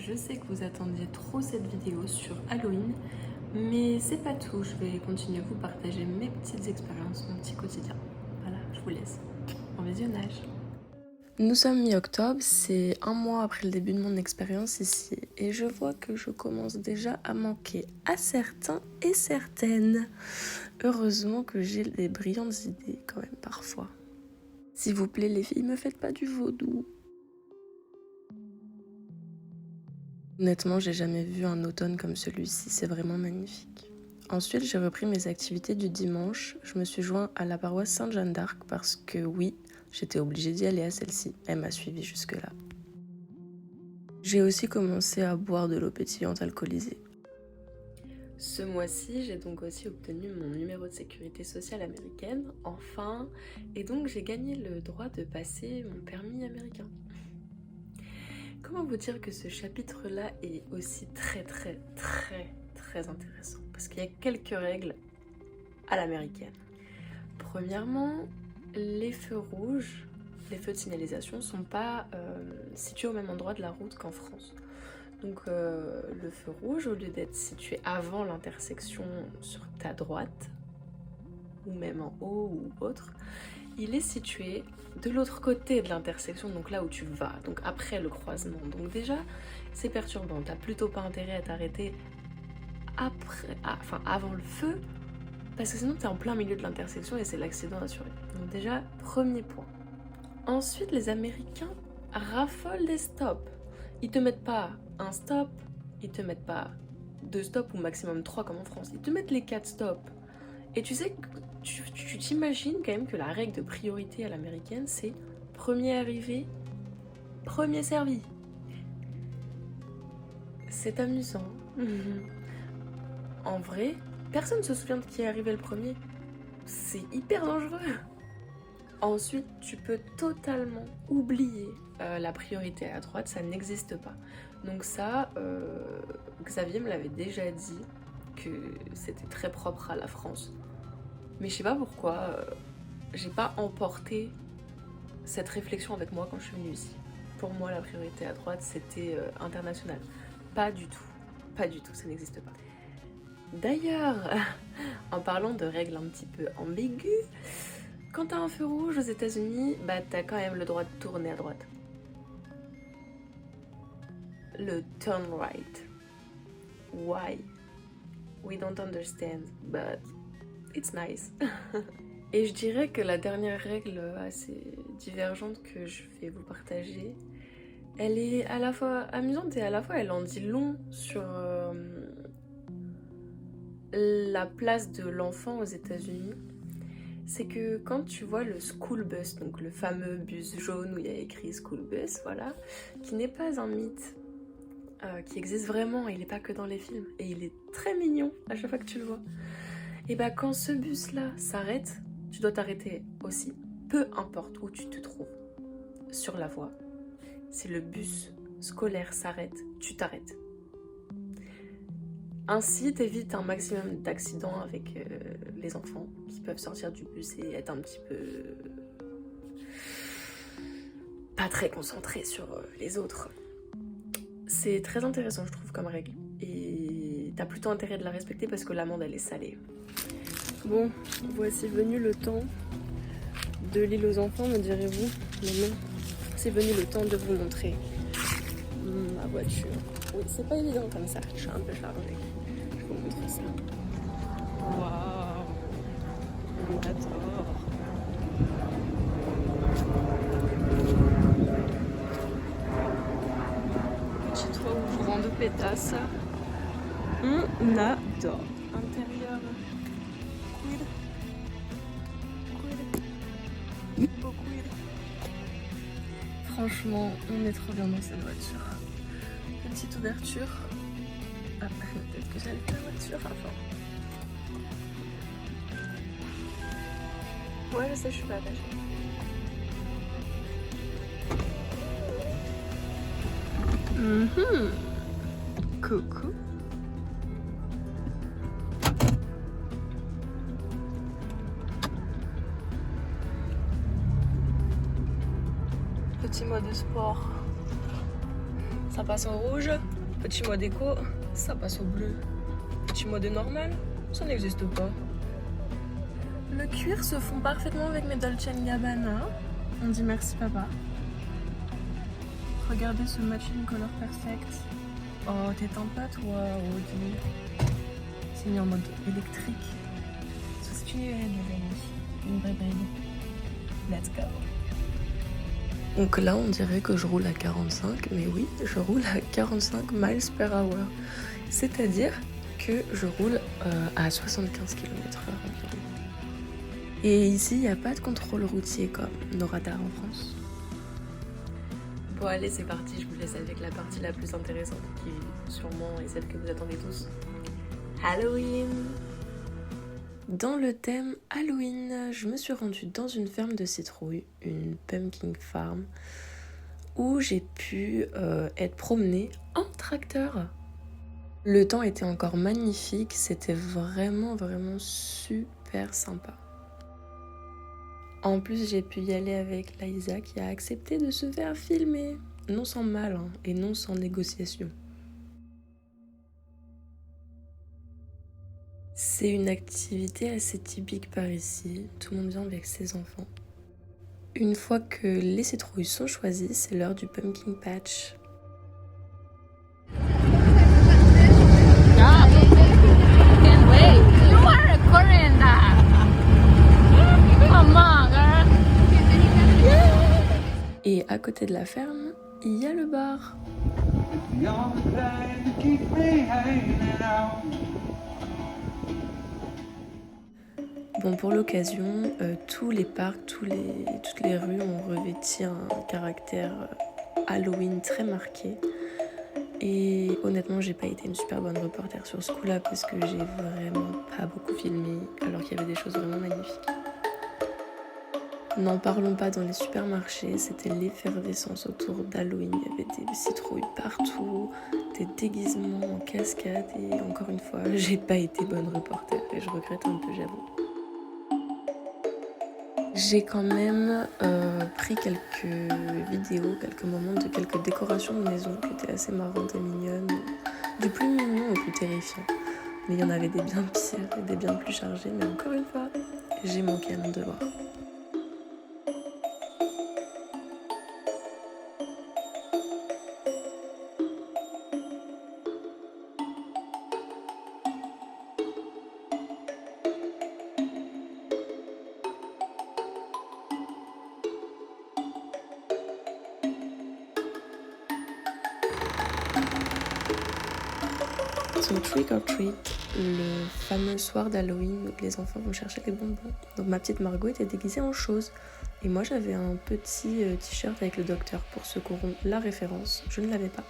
je sais que vous attendiez trop cette vidéo sur Halloween, mais c'est pas tout, je vais continuer à vous partager mes petites expériences, mon petit quotidien. Voilà, je vous laisse. Bon visionnage. Nous sommes mi-octobre, c'est un mois après le début de mon expérience ici, et je vois que je commence déjà à manquer à certains et certaines. Heureusement que j'ai des brillantes idées quand même parfois. S'il vous plaît les filles, me faites pas du vaudou. Honnêtement, j'ai jamais vu un automne comme celui-ci, c'est vraiment magnifique. Ensuite, j'ai repris mes activités du dimanche. Je me suis joint à la paroisse Sainte-Jeanne d'Arc parce que oui, j'étais obligée d'y aller à celle-ci. Elle m'a suivie jusque-là. J'ai aussi commencé à boire de l'eau pétillante alcoolisée. Ce mois-ci, j'ai donc aussi obtenu mon numéro de sécurité sociale américaine, enfin, et donc j'ai gagné le droit de passer mon permis américain. Comment vous dire que ce chapitre-là est aussi très intéressant parce qu'il y a quelques règles à l'américaine. Premièrement, les feux rouges, les feux de signalisation sont pas situés au même endroit de la route qu'en France. Donc le feu rouge, au lieu d'être situé avant l'intersection sur ta droite, ou même en haut ou autre, il est situé de l'autre côté de l'intersection, donc là où tu vas, donc après le croisement. Donc déjà, c'est perturbant, t'as plutôt pas intérêt à t'arrêter avant le feu, parce que sinon t'es en plein milieu de l'intersection et c'est l'accident assuré. Donc déjà, premier point. Ensuite, les Américains raffolent des stops. Ils te mettent pas un stop, ils te mettent pas 2 stops ou maximum 3 comme en France, ils te mettent les 4 stops. Et tu sais, tu t'imagines quand même que la règle de priorité à l'américaine, c'est premier arrivé, premier servi. C'est amusant. En vrai, personne ne se souvient de qui est arrivé le premier. C'est hyper dangereux. Ensuite, tu peux totalement oublier la priorité à droite, ça n'existe pas. Donc ça, Xavier me l'avait déjà dit, que c'était très propre à la France. Mais je sais pas pourquoi, j'ai pas emporté cette réflexion avec moi quand je suis venue ici. Pour moi, la priorité à droite, c'était international. Pas du tout, ça n'existe pas. D'ailleurs, en parlant de règles un petit peu ambiguës, quand t'as un feu rouge aux États-Unis, bah t'as quand même le droit de tourner à droite. Le turn right. Why? We don't understand, but it's nice. Et je dirais que la dernière règle assez divergente que je vais vous partager, elle est à la fois amusante et à la fois elle en dit long sur la place de l'enfant aux États-Unis. C'est que quand tu vois le school bus, donc le fameux bus jaune où il y a écrit school bus, voilà, qui n'est pas un mythe, qui existe vraiment, il n'est pas que dans les films, et il est très mignon à chaque fois que tu le vois. Et bah quand ce bus-là s'arrête, tu dois t'arrêter aussi, peu importe où tu te trouves sur la voie. Si le bus scolaire s'arrête, tu t'arrêtes. Ainsi, t'évites un maximum d'accidents avec les enfants qui peuvent sortir du bus et être un petit peu pas très concentrés sur les autres. C'est très intéressant, je trouve, comme règle. Et t'as plutôt intérêt de la respecter parce que l'amende, elle est salée. Bon, voici venu le temps de l'île aux enfants, me direz-vous. Mais non, c'est venu le temps de vous montrer ma voiture. Oui, c'est pas évident comme ça, je suis un peu chargée. Je vous montre ça. Waouh, on adore. Petite toit ouvrant de pétasse. On adore. Intérieur. Franchement, on est trop bien dans cette voiture. Petite ouverture. Ah, peut-être que j'allume la voiture avant. Ouais, je sais, je suis pas attachée. Coucou. Petit mode sport. Ça passe en rouge. Petit mode éco, ça passe au bleu. Petit mode normal, ça n'existe pas. Le cuir se fond parfaitement avec mes Dolce & Gabbana. On dit merci papa. Regardez ce matching color perfect. Oh, t'éteins pas toi, Audi. C'est mis en mode électrique. C'est ce que les amis. Une vraie babe. Let's go. Donc là, on dirait que je roule à 45, mais oui, je roule à 45 miles per hour. C'est-à-dire que je roule à 75 km/h environ. Et ici, il n'y a pas de contrôle routier comme nos radars en France. Bon allez, c'est parti, je vous laisse avec la partie la plus intéressante qui sûrement est celle que vous attendez tous. Halloween! Dans le thème Halloween, je me suis rendue dans une ferme de citrouilles, une pumpkin farm, où j'ai pu être promenée en tracteur. Le temps était encore magnifique, c'était vraiment super sympa. En plus, j'ai pu y aller avec Liza qui a accepté de se faire filmer, non sans mal hein, et non sans négociation. C'est une activité assez typique par ici, tout le monde vient avec ses enfants. Une fois que les citrouilles sont choisies, c'est l'heure du pumpkin patch. Et à côté de la ferme, il y a le bar. Bon, pour l'occasion, tous les parcs, toutes les rues ont revêti un caractère Halloween très marqué. Et honnêtement, j'ai pas été une super bonne reporter sur ce coup-là parce que j'ai vraiment pas beaucoup filmé, alors qu'il y avait des choses vraiment magnifiques. N'en parlons pas dans les supermarchés, c'était l'effervescence autour d'Halloween. Il y avait des citrouilles partout, des déguisements en cascade et encore une fois, j'ai pas été bonne reporter et je regrette un peu, j'avoue. J'ai quand même pris quelques vidéos, quelques moments de quelques décorations de maison qui étaient assez marrantes et mignonnes. Du plus mignon au plus terrifiant. Mais il y en avait des bien pires et des bien plus chargés. Mais encore une fois, j'ai manqué à mon devoir. So trick or treat, le fameux soir d'Halloween où les enfants vont chercher les bonbons. Donc ma petite Margot était déguisée en chose. Et moi j'avais un petit t-shirt avec le docteur. Pour ceux qui auront la référence, je ne l'avais pas.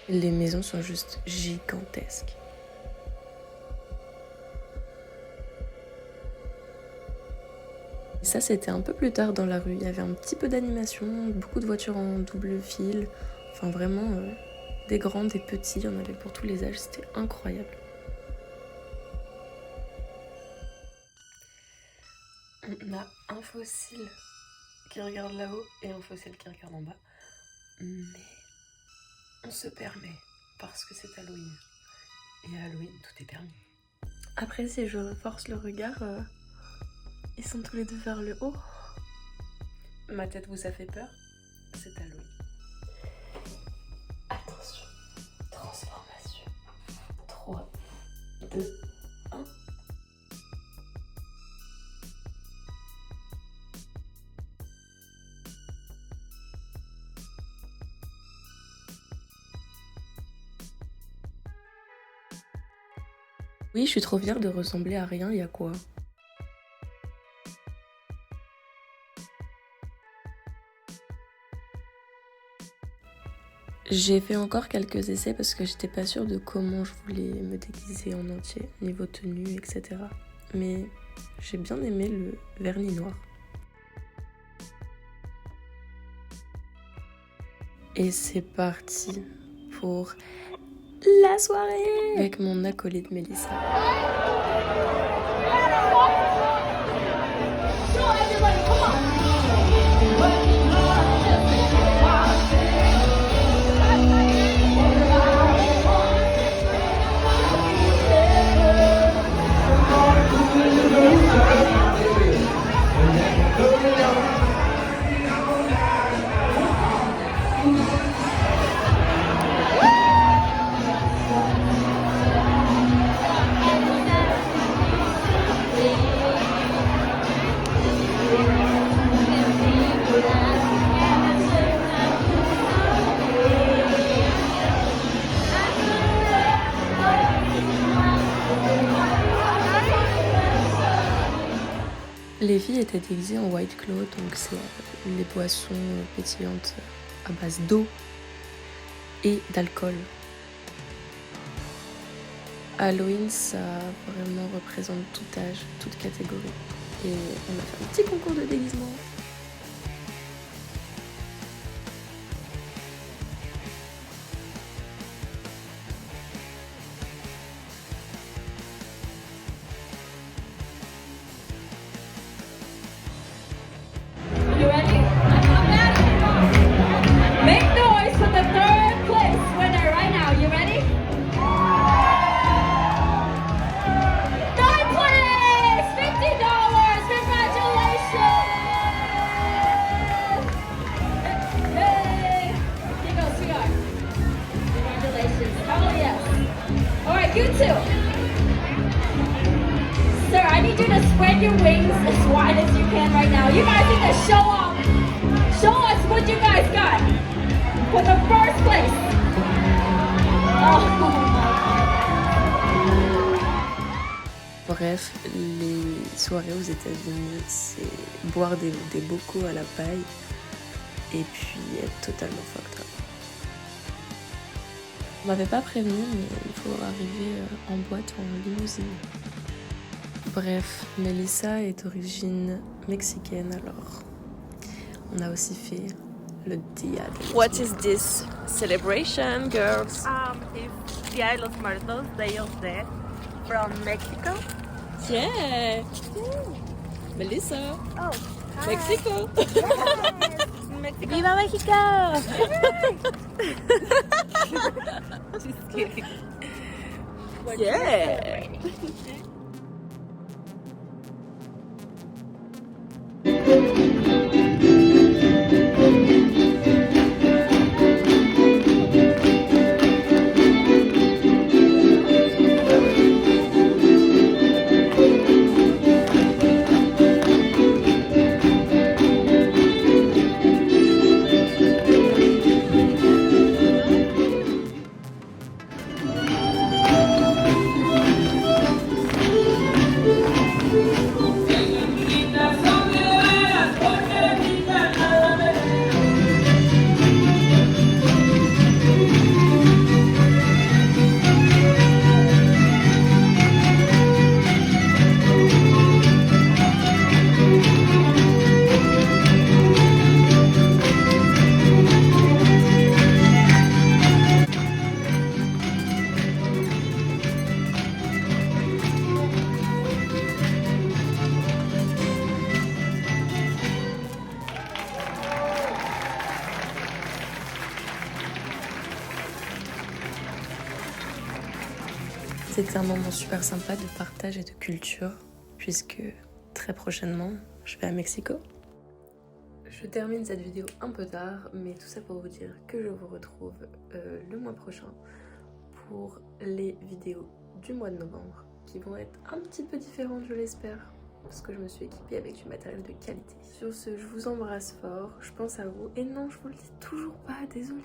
Les maisons sont juste gigantesques. Ça, c'était un peu plus tard dans la rue. Il y avait un petit peu d'animation, beaucoup de voitures en double fil. Enfin, vraiment, des grands, des petits, il y en avait pour tous les âges. C'était incroyable. On a un fossile qui regarde là-haut et un fossile qui regarde en bas. Mais on se permet parce que c'est Halloween. Et à Halloween, tout est permis. Après, si je force le regard, ils sont tous les deux vers le haut. Ma tête vous a fait peur? C'est Halloween. Attention, transformation. 3, 2, 1. Oui, je suis trop fière de ressembler à rien, y a quoi? J'ai fait encore quelques essais parce que j'étais pas sûre de comment je voulais me déguiser en entier, niveau tenue, etc. Mais j'ai bien aimé le vernis noir. Et c'est parti pour la soirée avec mon acolyte Mélissa. Les filles étaient déguisées en White Claw, donc c'est les boissons pétillantes à base d'eau et d'alcool. Halloween, ça vraiment représente tout âge, toute catégorie. Et on a fait un petit concours de déguisement. You too. Sir, I need you to spread your wings as wide as you can right now. You guys need to show off. Show us what you guys got for the first place. Oh. Bref, les soirées aux États-Unis, c'est boire des bocaux à la paille et puis être totalement fucked up. On m'avait pas prévenu, mais il faut arriver en boîte en limousine. Bref, Mélissa est d'origine mexicaine, alors on a aussi fait le Dia de los What is this celebration, girls? It's Dia de los Muertos, Day of Dead, from Mexico. Yeah! Melissa! Oh, hi. Mexico! Mexico. Viva Mexico! Just kidding. Yeah! C'était un moment super sympa de partage et de culture, puisque très prochainement, je vais à Mexico. Je termine cette vidéo un peu tard, mais tout ça pour vous dire que je vous retrouve le mois prochain pour les vidéos du mois de novembre, qui vont être un petit peu différentes, je l'espère, parce que je me suis équipée avec du matériel de qualité. Sur ce, je vous embrasse fort, je pense à vous, et non, je vous le dis toujours pas, désolée.